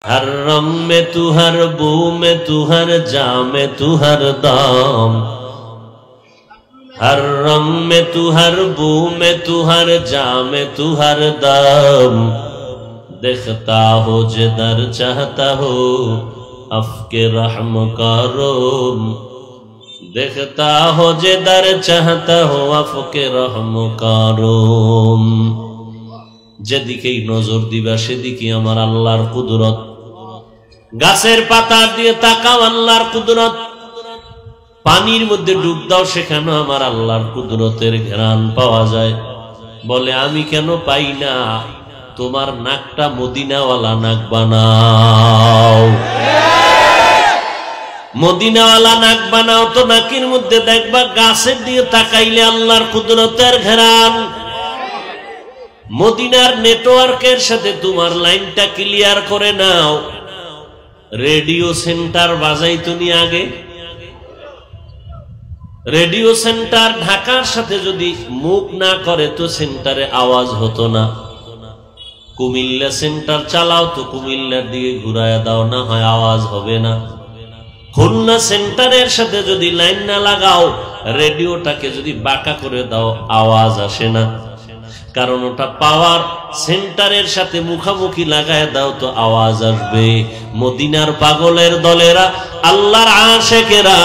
हर रंग में तू, हर बू में तू, हर जाम में तू, हर दाम। हर रंग में तू, हर बू में तू, हर जाम में तू, हर दाम। देखता हो जिधर चाहता हो अफ़के रहम का रोम। देखता हो जिधर चाहता हो अफ़के रहम का रोम। যেদিকেই নজর দিবা সেদিকে আমার আল্লাহর কুদরত। গাছের পাতা দিয়ে তাকাও, আল্লাহর কুদরত। পানির মধ্যে ডুব দাও, সেখানে আমার আল্লাহর কুদরতের ঘ্রাণ পাওয়া যায়। বলে আমি কেন পাই না? তোমার নাকটা মদিনাওয়ালা নাক বানাও, মদিনাওয়ালা নাক বানাও তো নাকের মধ্যে দেখবা গাছের দিয়ে তাকাইলে আল্লাহর কুদরতের ঘ্রাণ। মদিনার নেটওয়ার্কের সাথে তোমার লাইনটা ক্লিয়ার করে নাও। রেডিও সেন্টার বাজাইতো নি আগে? রেডিও সেন্টার ঢাকার সাথে যদি মুখ না করে তো সেন্টারে আওয়াজ হতো না। কুমিল্লা সেন্টার চালাও তো কুমিল্লার দিকে ঘুরায় দাও, না হয় আওয়াজ হবে না। খুলনা সেন্টারের সাথে যদি লাইন না লাগাও, রেডিওটাকে যদি বাঁকা করে দাও, আওয়াজ আসে না। কারণ ওটা পাওয়ার সেন্টারের সাথে মুখামুখি লাগায় দাও তো আওয়াজ আসবে। মদিনার পাগলের দলেরা, আল্লাহর আশিকেরা,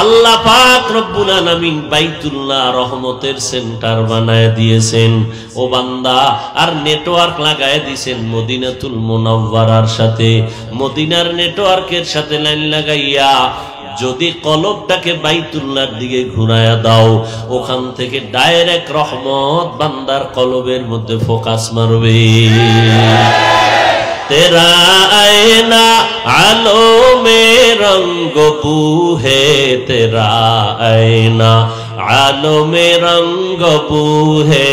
আল্লাহ পাক রব্বুল আলামিন বাইতুল্লাহ রহমতের সেন্টার বানায় দিয়েছেন। ও বান্দা, আর নেটওয়ার্ক লাগায় দিয়েছেন মদিনাতুল মুনাওয়ারার সাথে। মদিনার নেটওয়ার্কের সাথে লাইন লাগাইয়া যদি কলবটাকে বাইতুল্লাহর দিকে ঘুরায়া দাও, ওখান থেকে ডাইরেক্ট রহমত বান্দার কলবের মধ্যে ফোকাস মারবে। তেরা আয়না আলো মে রঙ্গ বু হে, তেরা আয়না আলো মে রঙ্গ বু হে।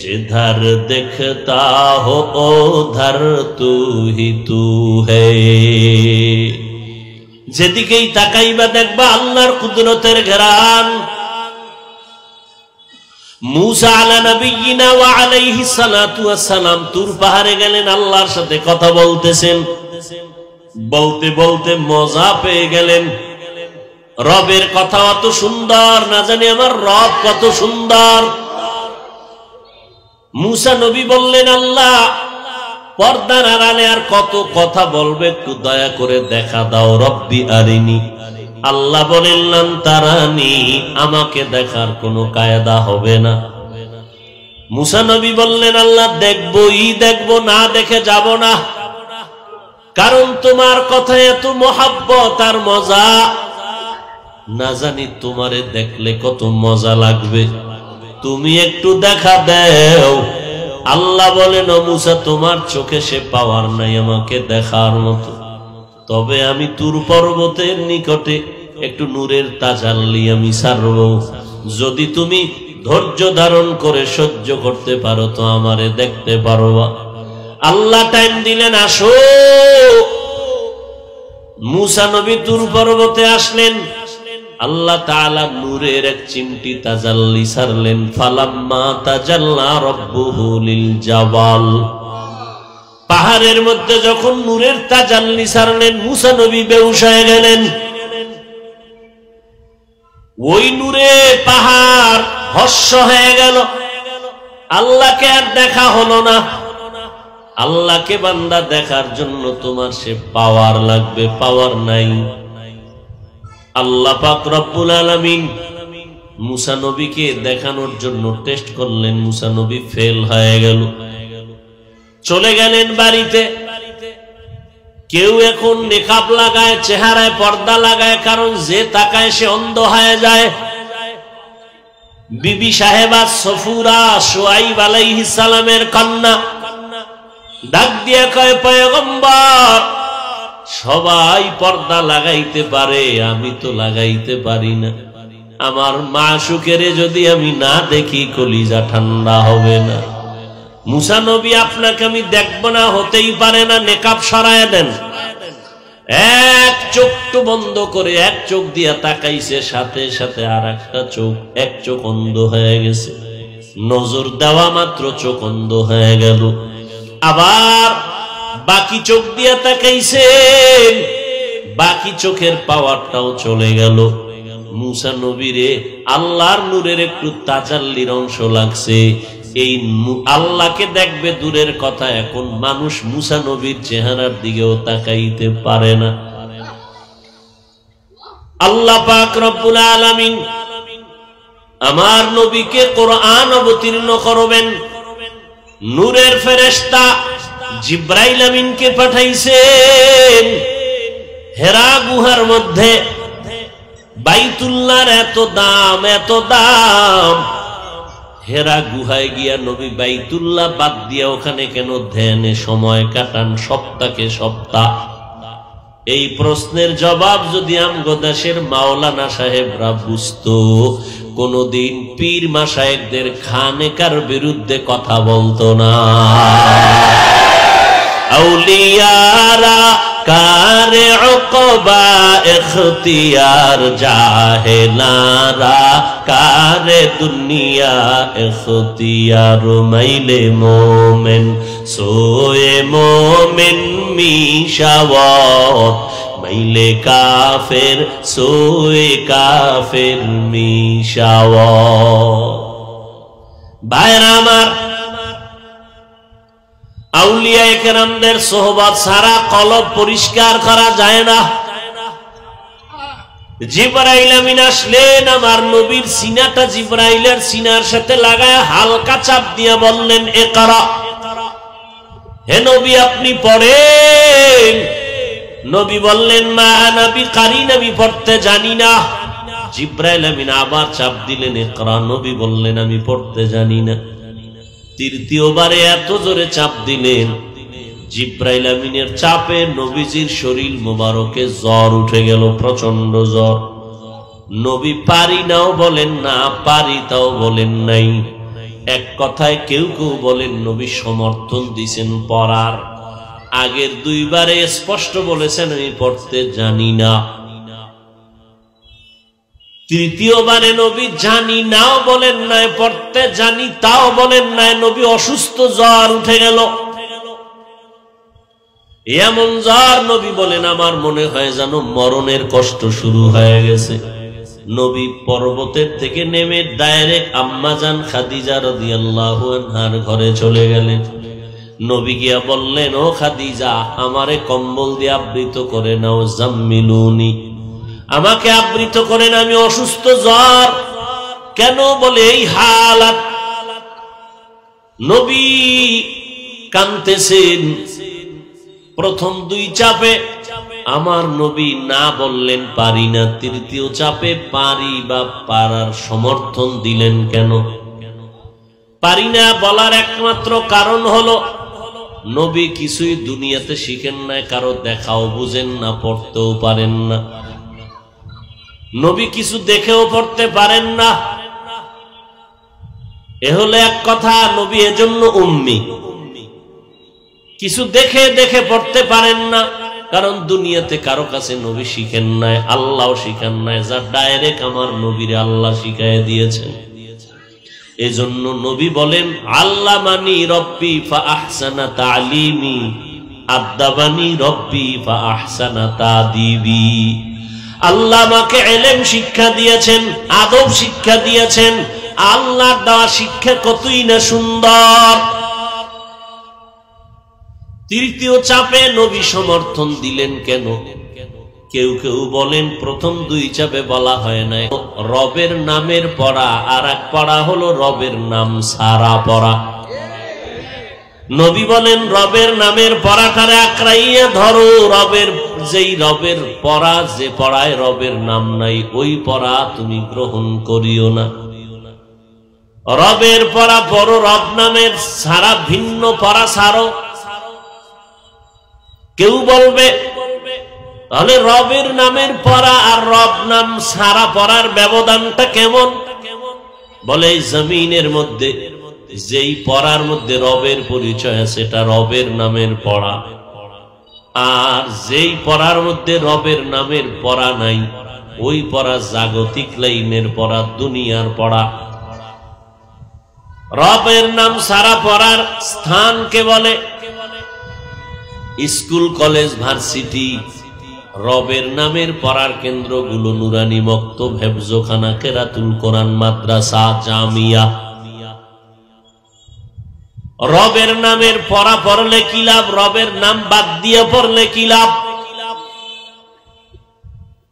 जिधर दिखता हो उधर तू ही तू है। যেদিকেই তাকাইবা দেখবা আল্লাহর কুদরতের ঘ্রাণ। মূসা আলা নবিয়িনা ওয়া আলাইহিস সালাতু ওয়াস সালাম তুর পাহাড়ে গেলেন, আল্লাহর সাথে কথা বলতেছেন। বলতে বলতে মজা পেয়ে গেলেন। রবের কথা অত সুন্দর, না জানি আমার রব কত সুন্দর। মূসা নবী বললেন, আল্লাহ পর্দার আড়ালে আর কত কথা বলবে, একটু দয়া করে দেখা দাও। রব্বি আরিনি। আল্লাহ বলেন, লান তারানি, আমাকে দেখার কোনো কায়দা হবে না। মূসা নবী বললেন, আল্লাহ দেখবই দেখবো, না দেখে যাব না। কারণ তোমার কথায় এত মোহাব্বত আর মজা, না জানি তোমারে দেখলে কত মজা লাগবে। তুমি একটু দেখা দাও। আল্লাহ বলেন, ও মূসা, তোমার চোখে সে পাওয়ার নাই আমাকে দেখার মতো। তবে আমি তুর পর্বতের নিকটে একটু নূরের তাজাল্লি আমি ছাড়ব। যদি তুমি ধৈর্য ধারণ করে সহ্য করতে পারো তো আমারে দেখতে পারবা। আল্লাহ টাইম দিলেন, আসো। মূসা নবী তুর পর্বতে আসলেন। আল্লাহ তাআলা নূরের এক চিমটি তাজাল্লি ছাড়লেন। ফালাম্মা তাজাল্লা রাব্বুহু লিল জাবাল। পাহাড়ের মধ্যে যখন নূরের তাজাল্লি ছাড়লেন, মূসা নবী বেহুশ হয়ে গেলেন। ওই নূরে পাহাড় ভস্ম হয়ে গেল। আল্লাহকে আর দেখা হলো না। আল্লাহকে বান্দা দেখার জন্য তোমার সে পাওয়ার লাগবে, পাওয়ার নাই। আল্লাহ পাক রব্বুল আলামিন মূসা নবীকে দেখানোর জন্য টেস্ট করলেন। মূসা নবী ফেল হয়ে গেল। চলে গেলেন বাড়িতে। কেউ এখন নেকাব লাগায়, চেহারায় পর্দা লাগায়, কারণ যে তাকায় সে অন্ধ হয়ে যায়। বিবি সাহেবা সফুরা শুআইব আলাইহিস সালামের কন্যা ডাক দিয়া কয়, পয়গম্বর, সবাই পর্দা লাগাইতে পারে, আমি তো লাগাইতে পারি না। আমার মাশূকেরে যদি আমি না দেখি কলিজা ঠান্ডা হবে না। মূসা নবী, আপনাকে আমি দেখব না, হতেই পারে না, নেকাব সরায় দেন। এক চোখটু বন্ধ করে এক চোখ দিয়া তাকাইছে, সাথে সাথে আর একটা চোখ, এক চোখ অন্ধ হয়ে গেছে। নজর দেওয়া মাত্র চোখ অন্ধ হয়ে গেল। আবার বাকি চোখ দিয়া তাকাইছেন, বাকি চোখের পাওয়ারটাও চলে গেল। মুসা নবীরে আল্লাহর নূরের একটু তাজাল্লির অংশ লাগছে। এই আল্লাহকে দেখবে দূরের কথা, এখন মানুষ মুসা নবীর চেহারার দিকেও তাকাইতে পারে না। আল্লাহ পাক রব্বুল আলামিন আমার নবীকে কোরআন অবতীর্ণ করবেন, নূরের ফেরেশতা জিব্রাইল আমিনকে পাঠাইছেন। হেরা গুহার মধ্যে বাইতুল্লাহর এত দাম, এত দাম, হেরা গুহায় গিয়া নবী বাইতুল্লাহ বাদ দিয়া ওখানে কেন ধ্যানে সময় কাটান সপ্তাহকে সপ্তাহ? এই প্রশ্নের জবাব যদি আমগো দেশের মাওলানা সাহেবরা বুঝতো, কোনদিন পীর মাশায়েখদের খানেকার বিরুদ্ধে কথা বলতো না। আউলিয়ারা কারে উকবা ইখতিয়ার, জাহেলারা কারে দুনিয়া ইখতিয়ার। মাইলে মোমেন সোয়ে মোমেন মিশাওয়াত, মাইলে কাফের সোয়ে কাফের মিশাওয়াত। ভাইরা আমার, আউলিয়ায়ে কেরামদের সোহবত ছাড়া কলব পরিষ্কার করা যায় না। জিবরাইল আমিন আসলেন, আমার নবীর সিনাটা জিবরাইলের সিনার সাথে লাগায় হালকা চাপ দিয়া বললেন, ইকরা। হে নবী আপনি পড়েন। নবী বললেন, মা আনা বিকারিন, আমি পড়তে জানি না। জিবরাইল আমিন আবার চাপ দিলেন, ইকরা। নবী বললেন, আমি পড়তে জানি না। তৃতীয়বারে এত জোরে চাপ দিলেন, জিবরাইল আমিনের চাপে নবীজির শরীর মোবারকে জ্বর উঠে গেল, প্রচন্ড জ্বর। নবী পারি নাও বলেন না, পারি তাও বলেন নাই। এক কথায় কেউ কেউ বলেন নবী সমর্থন দিছেন পড়ার। আগের দুইবারে স্পষ্ট বলেছেন আমি পড়তে জানি না। তৃতীয়বারে নবী জানি নাও বলেন নাই, পড়তে জানি তাও বলেন নাই। নবী অসুস্থ, জ্বর উঠে গেল। এমন জ্বর, নবী বলেন আমার মনে হয় যেন মরণের কষ্ট শুরু হয়ে গেছে। নবী পর্বতের থেকে নেমে ডাইরেক্ট আম্মাজান খাদিজা রাদিয়াল্লাহু আনহার ঘরে চলে গেলেন। নবী গিয়া বললেন, ও খাদিজা, আমারে কম্বল দিয়ে আবৃত করে নাও, জাম্মিলুনি, আমাকে আবৃত করেন, আমি অসুস্থ, জ্বর। কেন? বলে এই হালাত। নবী কাঁদতেছেন। প্রথম দুই চাপে আমার নবী না বললেন পারি না, তৃতীয় চাপে পারি বা পারার সমর্থন দিলেন কেন? পারি না বলার একমাত্র কারণ হলো নবী কিছুই দুনিয়াতে শিখেন না, কারো দেখাও বুঝেন না, পড়তেও পারেন না। নবী কিছু দেখেও পড়তে পারেন না। এ হলো এক কথা। নবী এজন্য উম্মি, কিছু দেখে দেখে পড়তে পারেন না, কারণ দুনিয়াতে কারো কাছে নবী শিখেন নাই, আল্লাহ শিখান নাই, যা ডাইরেক্ট আমার নবীরে আল্লাহ শিখায় দিয়েছেন। এজন্য নবী বলেন, আল্লামানি রব্বি ফা আহসানা তালিমি, আদাবানি রব্বি ফা আহসানা তাদিবি। আল্লাহ আমাকে ইলম শিক্ষা দিয়েছেন, আদব শিক্ষা দিয়েছেন। আল্লাহর দেওয়া শিক্ষা কতই না সুন্দর। তৃতীয় চাপে নবী সমর্থন দিলেন কেন? কেউ কেউ বলেন প্রথম দুই চাপে বলা হয় নাই রবের নামের পড়া, আর এক পড়া হলো রবের নাম সারা পড়া। নবী বলেন রবের নামের পড়াটারে আঁকড়াইয়া ধরো। রবের যেই রবের পড়া, যে পড়ায় রবের নাম নাই, ওই পড়া তুমি গ্রহণ করিও না। রবের পড়া পড়ো, রব নামের সারা ভিন্ন পড়া ছাড়ো। কেউ বলবে তাহলে রবের নামের পড়া আর রব নাম সারা পড়ার ব্যবধানটা কেমন? বলে জমিনের মধ্যে যেই পড়ার মধ্যে রবের পরিচয় আছে সেটা রবের নামের পড়া, আর যেই পড়ার মধ্যে রবের নামের পড়া নাই ওই পড়া জাগতিক লাইনের পড়া, দুনিয়ার পড়া। রবের নাম সারা পড়ার স্থানকে বলে স্কুল কলেজ ভার্সিটি রবের নামের পড়ার কেন্দ্রগুলো নুরানি মক্তব, হেফজখানা, কেরাতুল কোরআন, মাদ্রাসা, জামিয়া। রবের নামের পড়া পড়লে কি লাভ? রবের নাম বাদ দিয়ে পড়লে কি লাভ?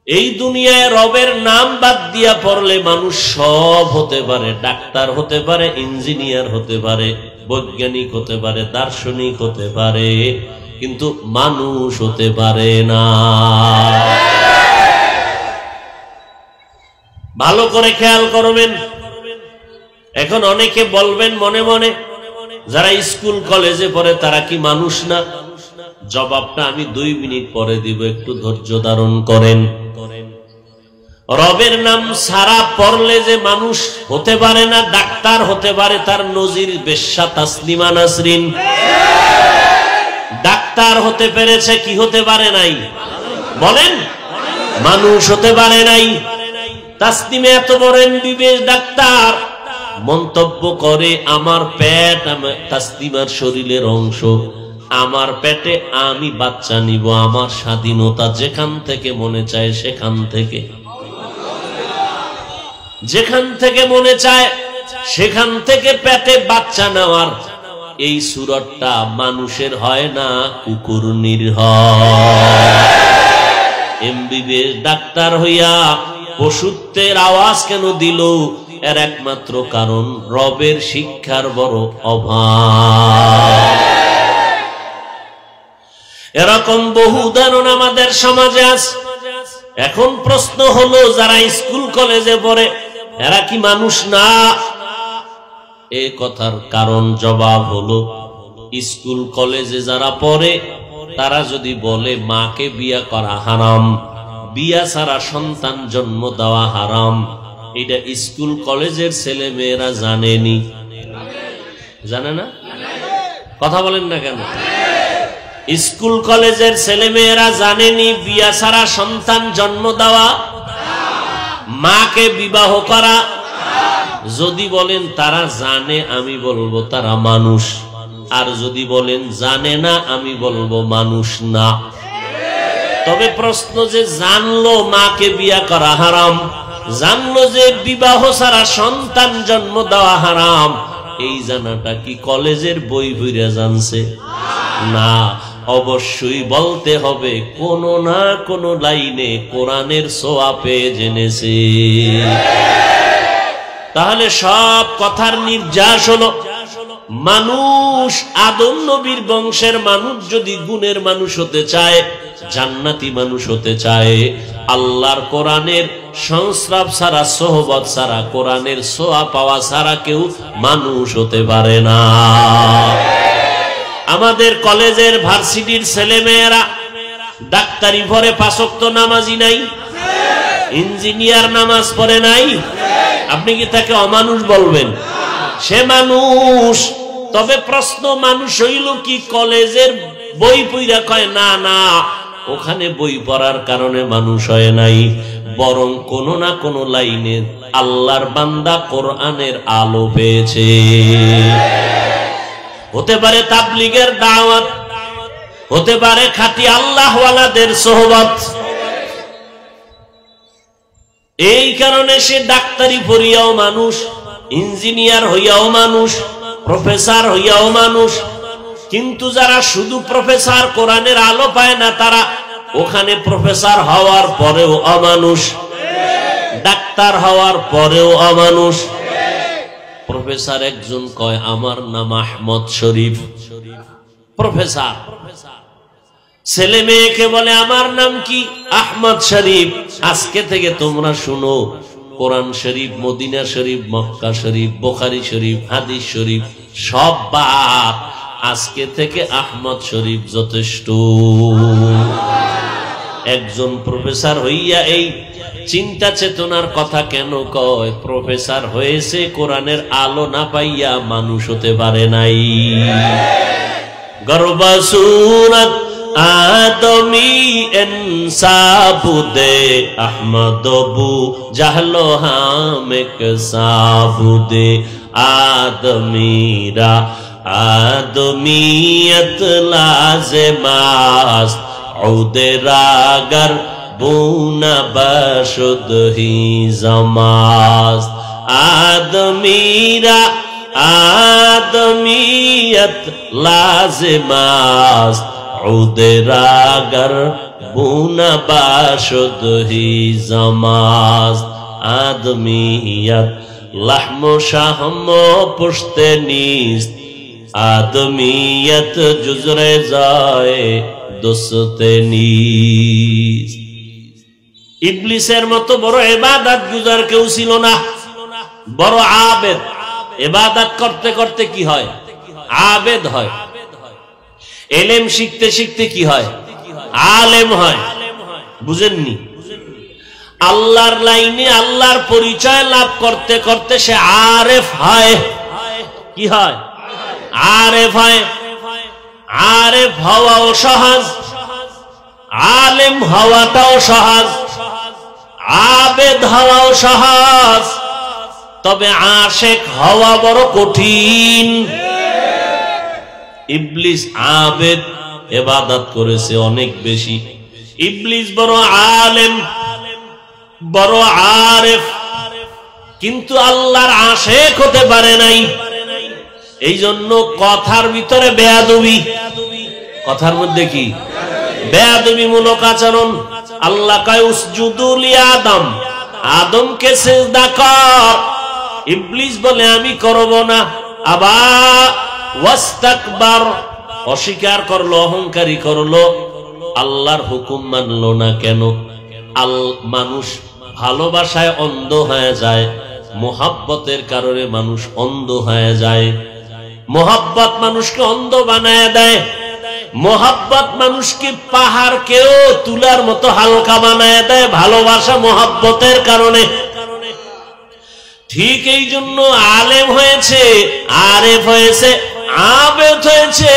এই দুনিয়ায় রবের নাম বাদ দিয়া পড়লে মানুষ সব হতে পারে, ডাক্তার হতে পারে, ইঞ্জিনিয়ার হতে পারে, বৈজ্ঞানিক হতে পারে, দার্শনিক হতে পারে, কিন্তু মানুষ হতে পারে না। ভালো করে খেয়াল করবেন। এখন অনেকে বলবেন মনে মনে, যারা স্কুল কলেজে পড়ে তারা কি মানুষ না? জবাবটা আমি 2 মিনিট পরে দিব, একটু ধৈর্য ধারণ করেন। রবের নাম সারা পড়লে যে মানুষ হতে পারে না, ডাক্তার হতে পারে, তার নজির বেশ্যা তাসলিমা নাসরিন। ডাক্তার হতে পেরেছে, কি হতে পারে নাই? বলেন, মানুষ হতে পারে নাই। তাসলিমা এত বড় এমবিবিএস ডাক্তার, মন্তব্য করে আমার পেট তাসলিমার শরীরের অংশ, আমার পেটে আমি বাচ্চা নিব, আমার স্বাধীনতা, যেখান থেকে মনে চায় সেখান থেকে, যেখান থেকে মনে চায় সেখান থেকে পেটে বাচ্চা নেওয়ার এই সুরতটা মানুষের হয় না, কুকুরনির হয়। এমবিবিএস ডাক্তার হইয়া পশুত্বের আওয়াজ কেন দিল? এর একমাত্র কারণ রবের শিক্ষার বড় অভাব। এরকম বহু উদাহরণ আমাদের সমাজে আছে। এখন প্রশ্ন হলো, যারা স্কুল কলেজে পড়ে এরা কি মানুষ না? এই কথার কারণ জবাব হলো, স্কুল কলেজে যারা পড়ে তারা যদি বলে মাকে বিয়া করা হারাম, বিয়া ছাড়া সন্তান জন্ম দেওয়া হারাম, এটা স্কুল কলেজের ছেলে মেয়েরা জানেনি। জানে না? কথা বলেন না কেন? স্কুল কলেজের ছেলে মেয়েরা জানেনি বিয়া ছাড়া সন্তান জন্ম দেওয়া, মাকে বিবাহ করা। যদি বলেন তারা জানে, আমি বলবো তারা মানুষ। আর যদি বলেন জানে না, আমি বলবো মানুষ না। তবে প্রশ্ন, যে জানলো মাকে বিয়া করা হারাম, জানলো যে বিবাহ ছাড়া সন্তান জন্ম দেওয়া হারাম, এই জানাটা কি কলেজের বই পড়ে জানছে? না, অবশ্যই বলতে হবে কোন না কোন লাইনে কোরআনের ছোঁয়া পেয়ে জেনেছে। তাহলে সব কথার নির্যাস হলো, মানুষ আদম নবীর বংশের মানুষ যদি গুণের মানুষ হতে চায়, জান্নাতি মানুষ হতে চায়, আল্লাহর কোরআনের সংস্রব ছাড়া, সোহবত ছাড়া, কোরআনের ছোঁয়া পাওয়া ছাড়া কেউ মানুষ হতে পারে না। আমাদের কলেজের ভার্সিটির ছেলে মেয়েরা ডাক্তারি পড়ে, 5 ওয়াক্ত নামাজি নাই, ইঞ্জিনিয়ার নামাজ পড়ে নাই, আপনি কি তাকে অমানুষ বলবেন? সে মানুষ। তবে প্রশ্ন, মানুষ হইল কি কলেজের বই পড়া? কয় না না, ওখানে বই পড়ার কারণে মানুষ হয় নাই, বরং কোন না কোন লাইনে আল্লাহর বান্দা কোরআনের আলো পেয়েছে। হতে পারে তাবলীগের দাওয়াত, হতে পারে খাঁটি আল্লাহওয়ালাদের সোহবত। এই কারণে সে ডাক্তারি পড়িয়াও মানুষ, ইঞ্জিনিয়ার হইয়াও মানুষ, প্রফেসর হইয়াও মানুষ। কিন্তু যারা শুধু প্রফেসর, কোরআনের আলো পায় না, তারা ওখানে প্রফেসর হওয়ার পরেও অমানুষ, ডাক্তার হওয়ার পরেও অমানুষ। প্রফেসর একজন কয় আমার নাম আহমদ শরীফ, প্রফেসর। ছেলে মেয়েকে বলে আমার নাম কি? আহমদ শরীফ। আজকে থেকে তোমরা শুনো, কোরআন শরীফ, মদিনা শরীফ, মক্কা শরীফ, বুখারী শরীফ, হাদিস শরীফ সব বাদ, আজকে থেকে আহমদ শরীফ যথেষ্ট। একজন প্রফেসর হইয়া এই চিন্তা চেতনার কথা কেন কয়? প্রফেসর হয়েছে কোরআনের আলো না পাইয়া মানুষ হতে পারে নাই। গর্বসুরত আদমি ইনসাবুদে আহমদবু জাহলো হামেক সাবুদে আদমিরা आदमियत लाज़िमास्त औदरागर बूना बशुद ही ज़मास्त आदमीरा आदमियत लाज़िमास्त औदरागर बूना बशुद ही ज़मास्त आदमियत लहमो शाहमो पुश्ते नीस्त आदमियत जुज़रे जाए दुस्ते नीस्त इब्लिसेर मतो बड़ो इबादत गुजार केउ छिलो ना बड़ो आबेद इबादत करते करते की हय आबेद हय इल्म शिखते शिखते की हय आलेम हय बुझेनনি আল্লাহর লাইনে আল্লাহর পরিচয় লাভ করতে করতে সে আরেফ হয় কি হয় আরেফ হয় আরেফ হওয়াও সহজ আলেম হওয়াটাও সহজ আবেদ হওয়াও সহজ তবে আশিক হওয়া বড় কঠিন ইবলিস আবেদ ইবাদত করেছে অনেক বেশি ইবলিস বড় আলেম বড় আরেফ কিন্তু আল্লাহর আশিক হতে পারে নাই এইজন্য কথার ভিতরে বেয়াদবি কথার মধ্যে কি বেয়াদবি মূলক আচরণ আল্লাহ কয় উসজুদু লি আদম আদমকে সিজদা কর ইবলিস বলে আমি করব না আবা ওয়াস্তাকবার অস্বীকার করলো অহংকারী করলো আল্লাহর হুকুম মানলো না কেন মানুষ ভালোবাসায় অন্ধ হয়ে যায় মোহাব্বতের কারণে মানুষ অন্ধ হয়ে যায় মোহাব্বত মানুষকে অন্ধ বানায় দেয় মোহাব্বত মানুষকে পাহাড়কেও তুলার মতো হালকা বানায় দেয় ভালোবাসা মোহাব্বতের কারণে ঠিক এই জন্য আলেম হয়েছে আরেফ হয়েছে আবেদ হয়েছে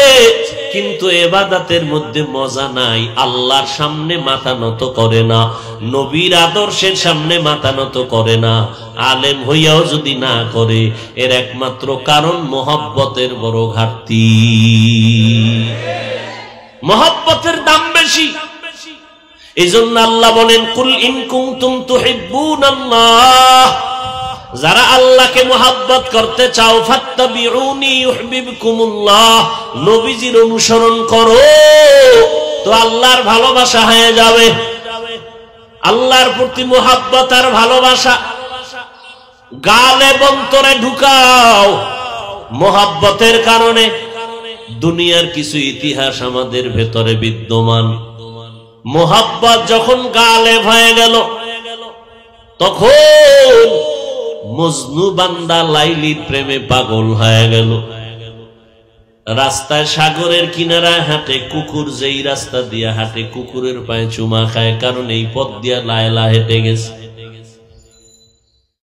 কিন্তু ইবাদতের মধ্যে মজা নাই আল্লাহর সামনে মাথা নত করে না নবীর আদর্শের সামনে মাথা নত করে না আলেম হইয়াও যদি না করে এর একমাত্র কারণ মোহাব্বতের বড় ঘাটতি মোহাব্বতের দাম বেশি এইজন্য আল্লাহ বলেন কুল ইন কুনতুম তুহিব্বুনাল্লাহ যারা আল্লাহকে মোহাব্বত করতে চাও ফাত্তাবিউনি ইউহিব্বুকুমুল্লাহ নবীজির অনুসরণ করো তো আল্লাহর ভালোবাসা হয়ে যাবে আল্লাহর প্রতি মোহাব্বত আর ভালোবাসা গালে অন্তরে ঢুকাও মোহাব্বতের কারণে দুনিয়ার কিছু ইতিহাস আমাদের ভেতরে বিদ্যমান মোহাব্বত যখন গালে হয়ে গেল তখন মজনু বান্দা লাইলির প্রেমে পাগল হয়ে গেল রাস্তায় সাগরের কিনারায় হাঁটে কুকুর যেই রাস্তা দিয়ে হাঁটে কুকুরের পায়ে চুমা খায় কারণ এই পথ দিয়া লায়লা হেঁটে গেছে